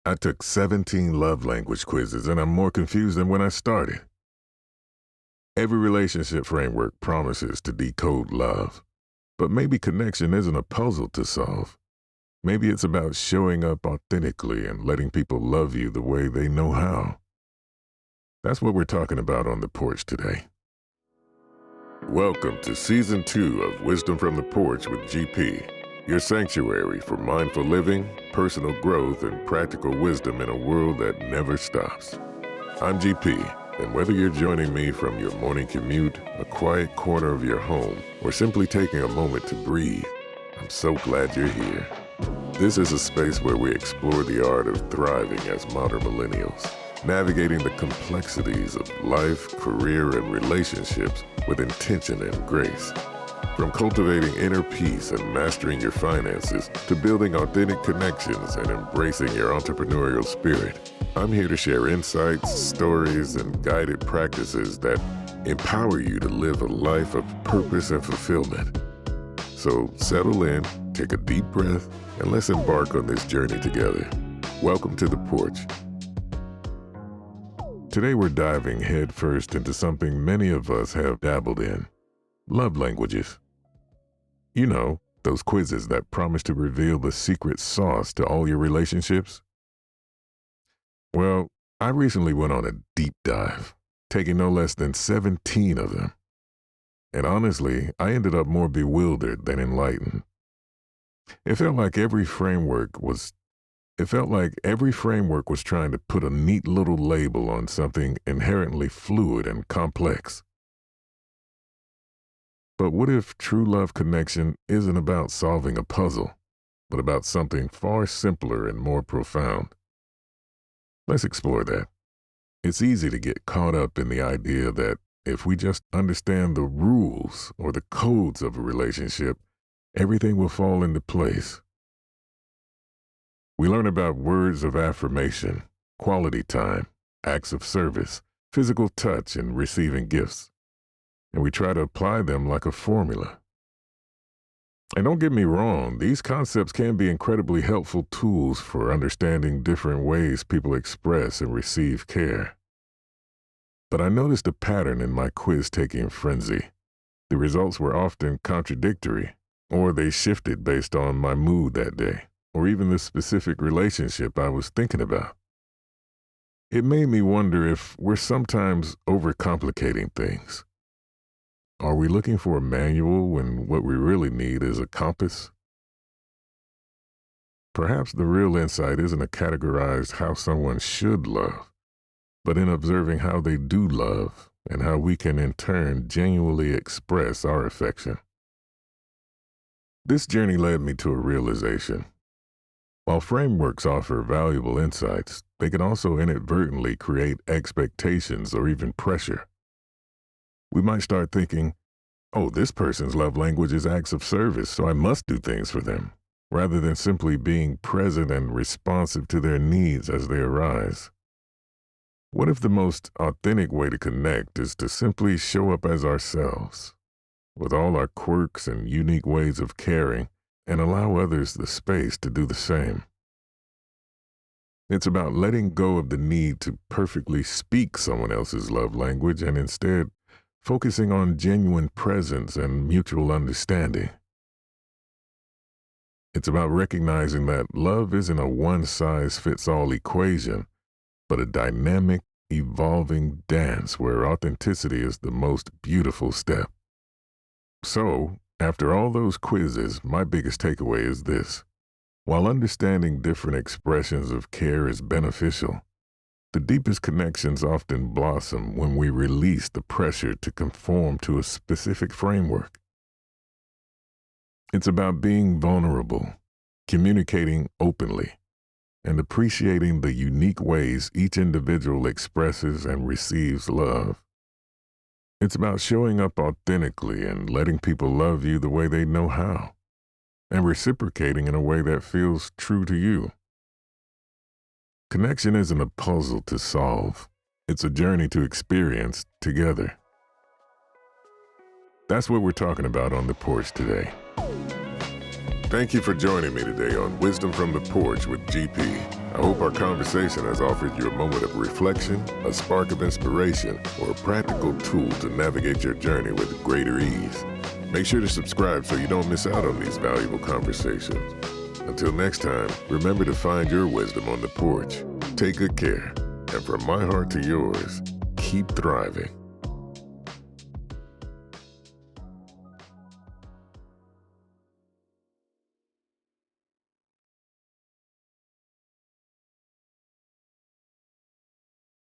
I took 17 love language quizzes and I'm more confused than when I started. Every relationship framework promises to decode love, but maybe connection isn't a puzzle to solve. Maybe it's about showing up authentically and letting people love you the way they know how. That's what we're talking about on the porch today. Welcome to Season 2 of Wisdom from the Porch with GP, your sanctuary for mindful living, personal growth, and practical wisdom in a world that never stops. I'm GP, and whether you're joining me from your morning commute, a quiet corner of your home, or simply taking a moment to breathe, I'm so glad you're here. This is a space where we explore the art of thriving as modern millennials, navigating the complexities of life, career, and relationships with intention and grace. From cultivating inner peace and mastering your finances to building authentic connections and embracing your entrepreneurial spirit, I'm here to share insights, stories, and guided practices that empower you to live a life of purpose and fulfillment. So settle in, take a deep breath, and let's embark on this journey together. Welcome to the porch. Today we're diving headfirst into something many of us have dabbled in: love languages. You know, those quizzes that promise to reveal the secret sauce to all your relationships. Well, I recently went on a deep dive, taking no less than 17 of them. And honestly, I ended up more bewildered than enlightened. It felt like every framework was trying to put a neat little label on something inherently fluid and complex. But what if true love connection isn't about solving a puzzle, but about something far simpler and more profound? Let's explore that. It's easy to get caught up in the idea that if we just understand the rules or the codes of a relationship, everything will fall into place. We learn about words of affirmation, quality time, acts of service, physical touch, and receiving gifts. And we try to apply them like a formula. And don't get me wrong, these concepts can be incredibly helpful tools for understanding different ways people express and receive care. But I noticed a pattern in my quiz-taking frenzy. The results were often contradictory, or they shifted based on my mood that day, or even the specific relationship I was thinking about. It made me wonder if we're sometimes overcomplicating things. Are we looking for a manual when what we really need is a compass? Perhaps the real insight isn't to categorize how someone should love, but in observing how they do love and how we can in turn genuinely express our affection. This journey led me to a realization. While frameworks offer valuable insights, they can also inadvertently create expectations or even pressure. We might start thinking, oh, this person's love language is acts of service, so I must do things for them, rather than simply being present and responsive to their needs as they arise. What if the most authentic way to connect is to simply show up as ourselves, with all our quirks and unique ways of caring, and allow others the space to do the same? It's about letting go of the need to perfectly speak someone else's love language and instead focusing on genuine presence and mutual understanding. It's about recognizing that love isn't a one-size-fits-all equation, but a dynamic, evolving dance where authenticity is the most beautiful step. So, after all those quizzes, my biggest takeaway is this: while understanding different expressions of care is beneficial, the deepest connections often blossom when we release the pressure to conform to a specific framework. It's about being vulnerable, communicating openly, and appreciating the unique ways each individual expresses and receives love. It's about showing up authentically and letting people love you the way they know how, and reciprocating in a way that feels true to you. Connection isn't a puzzle to solve. It's a journey to experience together. That's what we're talking about on the porch today. Thank you for joining me today on Wisdom from the Porch with GP. I hope our conversation has offered you a moment of reflection, a spark of inspiration, or a practical tool to navigate your journey with greater ease. Make sure to subscribe so you don't miss out on these valuable conversations. Until next time, remember to find your wisdom on the porch. Take good care, and from my heart to yours, keep thriving.